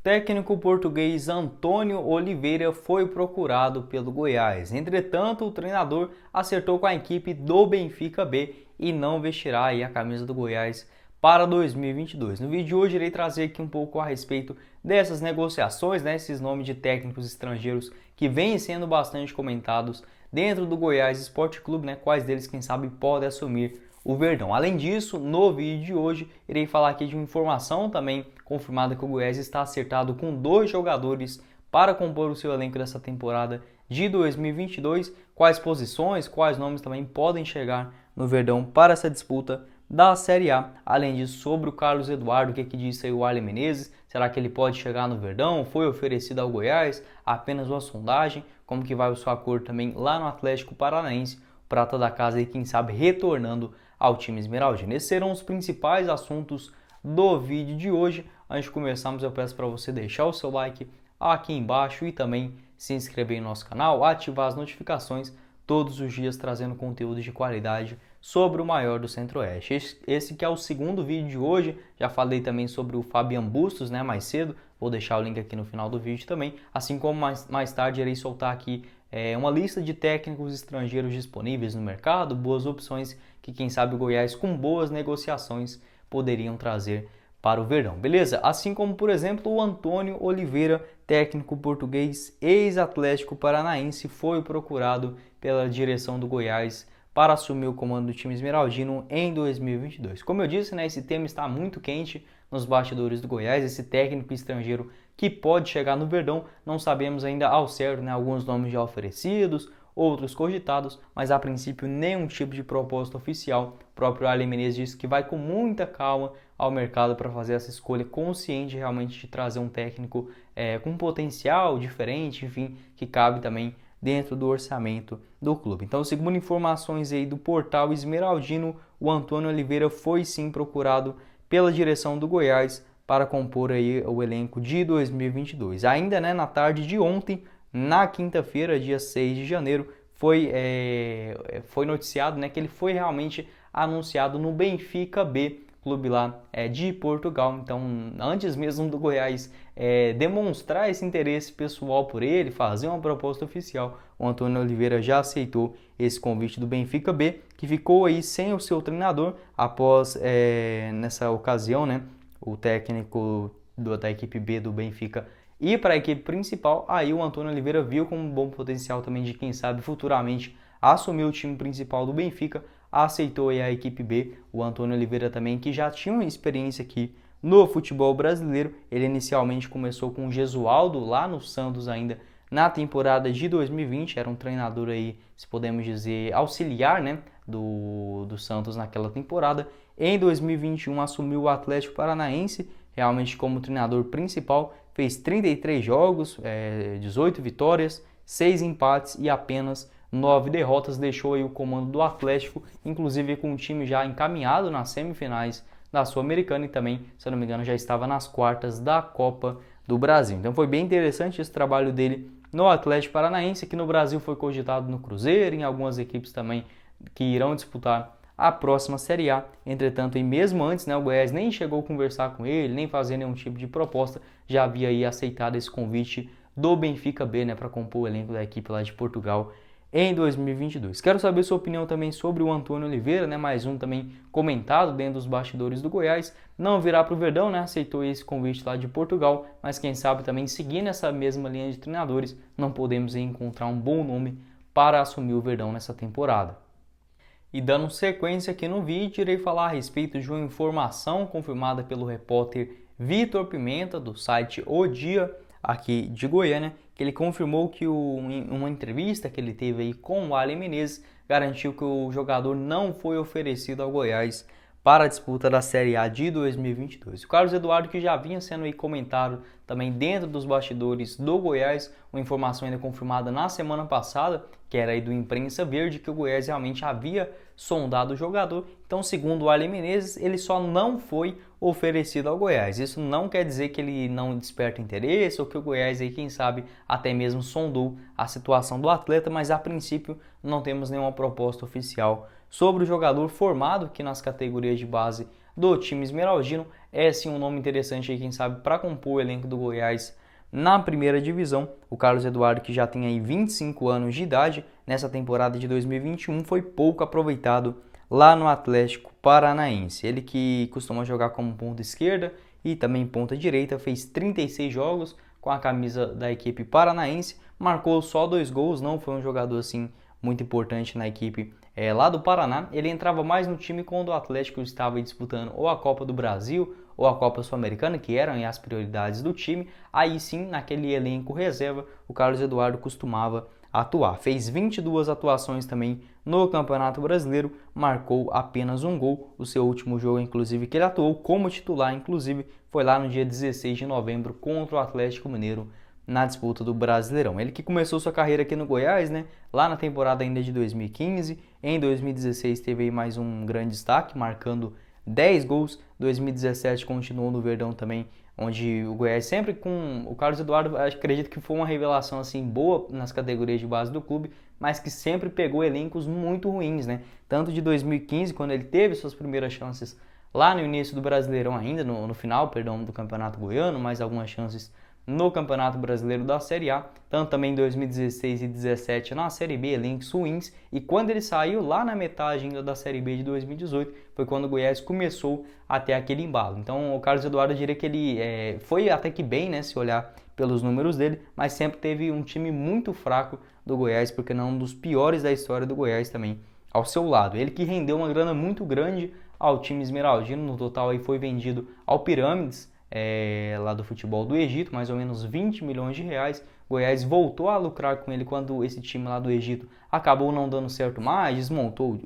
Técnico português Antônio Oliveira foi procurado pelo Goiás. Entretanto, o treinador acertou com a equipe do Benfica B e não vestirá aí a camisa do Goiás para 2022. No vídeo de hoje irei trazer aqui um pouco a respeito dessas negociações, esses nomes de técnicos estrangeiros que vêm sendo bastante comentados dentro do Goiás Esporte Clube, quais deles, quem sabe, podem assumir o Verdão. Além disso, no vídeo de hoje, irei falar aqui de uma informação também confirmada que o Goiás está acertado com 2 jogadores para compor o seu elenco dessa temporada de 2022. Quais posições, quais nomes também podem chegar no Verdão para essa disputa da Série A. Além disso, sobre o Carlos Eduardo, o que disse aí o Wally Menezes? Será que ele pode chegar no Verdão? Foi oferecido ao Goiás? Apenas uma sondagem? Como que vai o seu acordo também lá no Atlético Paranaense? Prata da casa e quem sabe retornando ao time esmeraldino. Esses serão os principais assuntos do vídeo de hoje. Antes de começarmos, eu peço para você deixar o seu like aqui embaixo e também se inscrever em nosso canal, ativar as notificações, todos os dias trazendo conteúdo de qualidade sobre o maior do Centro-Oeste. Esse que é o segundo vídeo de hoje. Já falei também sobre o Fabian Bustos, mais cedo. Vou deixar o link aqui no final do vídeo também. Assim como mais tarde irei soltar aqui uma lista de técnicos estrangeiros disponíveis no mercado, boas opções que quem sabe o Goiás com boas negociações poderiam trazer para o Verdão, beleza? Assim como, por exemplo, o Antônio Oliveira, técnico português, ex-Atlético Paranaense, foi procurado pela direção do Goiás para assumir o comando do time esmeraldino em 2022. Como eu disse, esse tema está muito quente nos bastidores do Goiás, esse técnico estrangeiro que pode chegar no Verdão. Não sabemos ainda ao certo, alguns nomes já oferecidos, outros cogitados, mas a princípio nenhum tipo de proposta oficial. O próprio Wally Menezes disse que vai com muita calma ao mercado para fazer essa escolha consciente realmente de trazer um técnico com potencial diferente, enfim, que cabe também dentro do orçamento do clube. Então, segundo informações aí do portal esmeraldino, o Antônio Oliveira foi sim procurado pela direção do Goiás para compor aí o elenco de 2022. Ainda na tarde de ontem, na quinta-feira, dia 6 de janeiro, foi noticiado que ele foi realmente anunciado no Benfica B, clube lá de Portugal. Então, antes mesmo do Goiás demonstrar esse interesse pessoal por ele, fazer uma proposta oficial, o Antônio Oliveira já aceitou esse convite do Benfica B, que ficou aí sem o seu treinador após, nessa ocasião, o técnico da equipe B do Benfica ir para a equipe principal. Aí o Antônio Oliveira viu como um bom potencial também de, quem sabe, futuramente assumir o time principal do Benfica, aceitou aí a equipe B. O Antônio Oliveira também, que já tinha uma experiência aqui no futebol brasileiro. Ele inicialmente começou com o Gesualdo lá no Santos ainda na temporada de 2020, era um treinador aí, se podemos dizer, auxiliar do Santos naquela temporada. Em 2021 assumiu o Atlético Paranaense, realmente como treinador principal, fez 33 jogos, 18 vitórias, 6 empates e apenas 9 derrotas, deixou aí o comando do Atlético, inclusive com o time já encaminhado nas semifinais da Sul-Americana e também, se eu não me engano, já estava nas quartas da Copa do Brasil. Então foi bem interessante esse trabalho dele no Atlético Paranaense, que no Brasil foi cogitado no Cruzeiro, em algumas equipes também que irão disputar a próxima Série A. Entretanto, e mesmo antes, o Goiás nem chegou a conversar com ele, nem fazer nenhum tipo de proposta, já havia aí aceitado esse convite do Benfica B, para compor o elenco da equipe lá de Portugal em 2022. Quero saber sua opinião também sobre o Antônio Oliveira, mais um também comentado dentro dos bastidores do Goiás. Não virá para o Verdão, aceitou esse convite lá de Portugal, mas quem sabe também seguindo essa mesma linha de treinadores, não podemos encontrar um bom nome para assumir o Verdão nessa temporada. E dando sequência aqui no vídeo, irei falar a respeito de uma informação confirmada pelo repórter Vitor Pimenta, do site O Dia, aqui de Goiânia, que ele confirmou que uma entrevista que ele teve aí com o Wally Menezes garantiu que o jogador não foi oferecido ao Goiás para a disputa da Série A de 2022. O Carlos Eduardo, que já vinha sendo aí comentado também dentro dos bastidores do Goiás, uma informação ainda confirmada na semana passada, que era aí do Imprensa Verde, que o Goiás realmente havia sondado o jogador. Então, segundo o Wally Menezes, ele só não foi oferecido ao Goiás. Isso não quer dizer que ele não desperta interesse ou que o Goiás aí, quem sabe, até mesmo sondou a situação do atleta, mas a princípio não temos nenhuma proposta oficial sobre o jogador, formado aqui nas categorias de base do time esmeraldino. é sim um nome interessante aí, quem sabe, para compor o elenco do Goiás na primeira divisão. O Carlos Eduardo, que já tem aí 25 anos de idade, nessa temporada de 2021 foi pouco aproveitado lá no Atlético Paranaense. Ele que costuma jogar como ponta esquerda e também ponta direita, fez 36 jogos com a camisa da equipe paranaense, marcou só 2 gols, não foi um jogador assim muito importante na equipe lá do Paraná. Ele entrava mais no time quando o Atlético estava disputando ou a Copa do Brasil ou a Copa Sul-Americana, que eram as prioridades do time. Aí sim, naquele elenco reserva, o Carlos Eduardo costumava atuar. Fez 22 atuações também no Campeonato Brasileiro, marcou apenas um gol. O seu último jogo, inclusive, que ele atuou como titular, inclusive, foi lá no dia 16 de novembro contra o Atlético Mineiro na disputa do Brasileirão. Ele que começou sua carreira aqui no Goiás, né? Lá na temporada ainda de 2015. Em 2016 teve aí mais um grande destaque, marcando 10 gols. 2017 continuou no Verdão também, onde o Goiás sempre com o Carlos Eduardo, acredito que foi uma revelação assim boa nas categorias de base do clube, mas que sempre pegou elencos muito ruins, né? Tanto de 2015, quando ele teve suas primeiras chances lá no início do Brasileirão ainda, no final, perdão, do Campeonato Goiano, mais algumas chances no Campeonato Brasileiro da Série A, tanto também em 2016 e 2017 na Série B, elencos ruins, e quando ele saiu lá na metade ainda da Série B de 2018, foi quando o Goiás começou a ter aquele embalo. Então o Carlos Eduardo, eu diria que ele foi até que bem, né, se olhar pelos números dele, mas sempre teve um time muito fraco do Goiás, porque não um dos piores da história do Goiás também ao seu lado. Ele que rendeu uma grana muito grande ao time esmeraldino, no total aí foi vendido ao Pirâmides, lá do futebol do Egito, mais ou menos 20 milhões de reais. Goiás voltou a lucrar com ele quando esse time lá do Egito acabou não dando certo mais, desmontou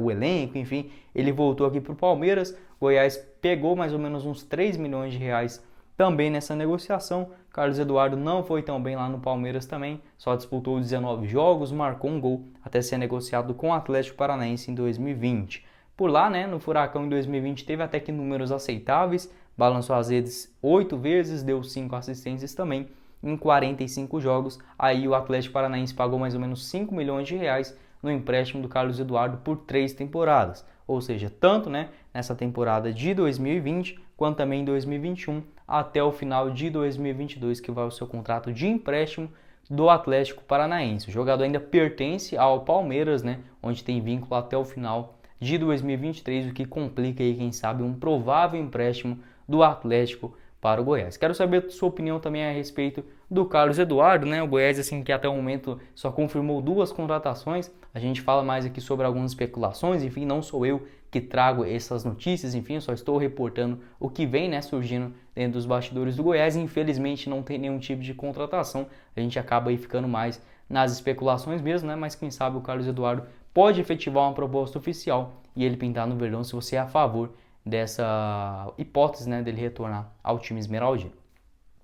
o elenco, enfim, ele voltou aqui para o Palmeiras. Goiás pegou mais ou menos uns 3 milhões de reais também nessa negociação. Carlos Eduardo não foi tão bem lá no Palmeiras também, só disputou 19 jogos, marcou um gol até ser negociado com o Atlético Paranaense em 2020. Por lá, né, no Furacão em 2020 teve até que números aceitáveis, balançou as redes 8 vezes, deu 5 assistências também em 45 jogos. Aí o Atlético Paranaense pagou mais ou menos 5 milhões de reais no empréstimo do Carlos Eduardo por 3 temporadas. Ou seja, tanto, né, nessa temporada de 2020 quanto também em 2021 até o final de 2022, que vai o seu contrato de empréstimo do Atlético Paranaense. O jogador ainda pertence ao Palmeiras, né, onde tem vínculo até o final de 2023, o que complica aí, quem sabe, um provável empréstimo do Atlético para o Goiás. Quero saber a sua opinião também a respeito do Carlos Eduardo, né? O Goiás, assim, que até o momento só confirmou 2 contratações. A gente fala mais aqui sobre algumas especulações, enfim, não sou eu que trago essas notícias, enfim, eu só estou reportando o que vem, né, surgindo dentro dos bastidores do Goiás. Infelizmente não tem nenhum tipo de contratação, a gente acaba aí ficando mais nas especulações mesmo, né? Mas quem sabe o Carlos Eduardo pode efetivar uma proposta oficial e ele pintar no Verdão, se você é a favor dessa hipótese, né, dele retornar ao time esmeraldino.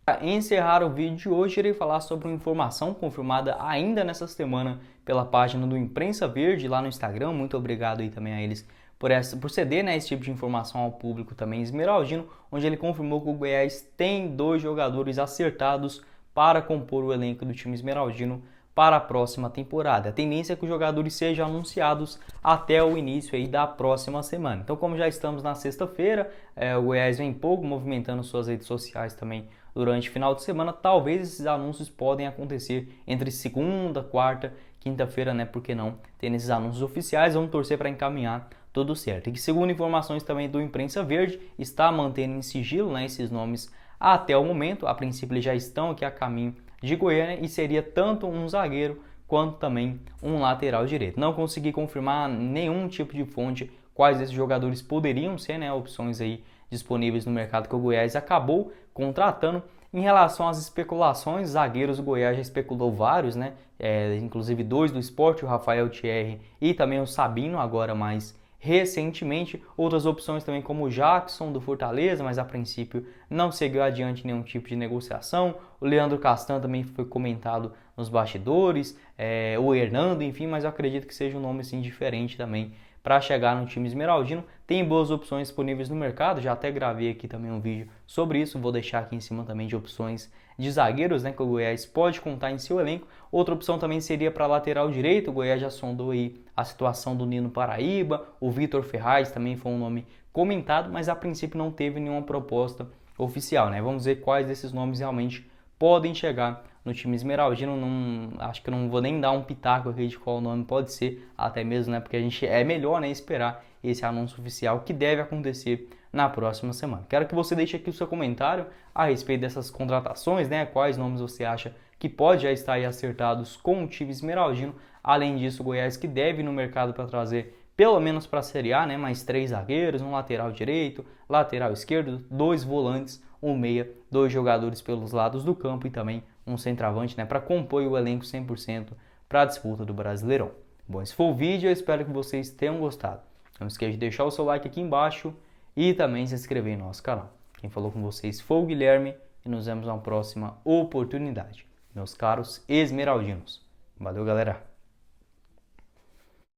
Para encerrar o vídeo de hoje, irei falar sobre uma informação confirmada ainda nessa semana pela página do Imprensa Verde lá no Instagram. Muito obrigado aí também a eles por ceder, né, esse tipo de informação ao público também esmeraldino, onde ele confirmou que o Goiás tem 2 jogadores acertados para compor o elenco do time esmeraldino para a próxima temporada. A tendência é que os jogadores sejam anunciados até o início aí da próxima semana. Então, como já estamos na sexta-feira, o Goiás vem pouco movimentando suas redes sociais também durante o final de semana. Talvez esses anúncios podem acontecer entre segunda, quarta, quinta-feira, né? Por que não? Tendo esses anúncios oficiais, vamos torcer para encaminhar tudo certo. E que, segundo informações também do Imprensa Verde, está mantendo em sigilo, né, esses nomes até o momento. A princípio eles já estão aqui a caminho de Goiânia e seria tanto um zagueiro quanto também um lateral direito. Não consegui confirmar nenhum tipo de fonte quais esses jogadores poderiam ser, né, opções aí disponíveis no mercado que o Goiás acabou contratando. Em relação às especulações, zagueiros do Goiás já especulou vários, né, inclusive 2 do Sport, o Rafael Thierry e também o Sabino, agora mais recentemente. Outras opções também como o Jackson do Fortaleza, mas a princípio não seguiu adiante nenhum tipo de negociação. O Leandro Castan também foi comentado nos bastidores, o Hernando, enfim, mas eu acredito que seja um nome assim diferente também para chegar no time esmeraldino. Tem boas opções disponíveis no mercado, já até gravei aqui também um vídeo sobre isso, vou deixar aqui em cima também de opções de zagueiros, né, que o Goiás pode contar em seu elenco. Outra opção também seria para lateral direito. O Goiás já sondou aí a situação do Nino Paraíba, o Vitor Ferraz também foi um nome comentado, mas a princípio não teve nenhuma proposta oficial, né? Vamos ver quais desses nomes realmente podem chegar no time esmeraldino. Não, acho que eu não vou nem dar um pitaco aqui de qual nome pode ser, até mesmo, né? Porque a gente é melhor, né, esperar esse anúncio oficial que deve acontecer na próxima semana. Quero que você deixe aqui o seu comentário a respeito dessas contratações, né? Quais nomes você acha que pode já estar aí acertados com o time esmeraldino. Além disso, o Goiás que deve ir no mercado para trazer pelo menos para a Série A, né? Mais 3 zagueiros, um lateral direito, lateral esquerdo, 2 volantes, um meia, 2 jogadores pelos lados do campo e também um centroavante, né? Para compor o elenco 100% para a disputa do Brasileirão. Bom, esse foi o vídeo, eu espero que vocês tenham gostado. Não esqueça de deixar o seu like aqui embaixo e também se inscrever no nosso canal. Quem falou com vocês foi o Guilherme e nos vemos na próxima oportunidade, meus caros esmeraldinos. Valeu, galera!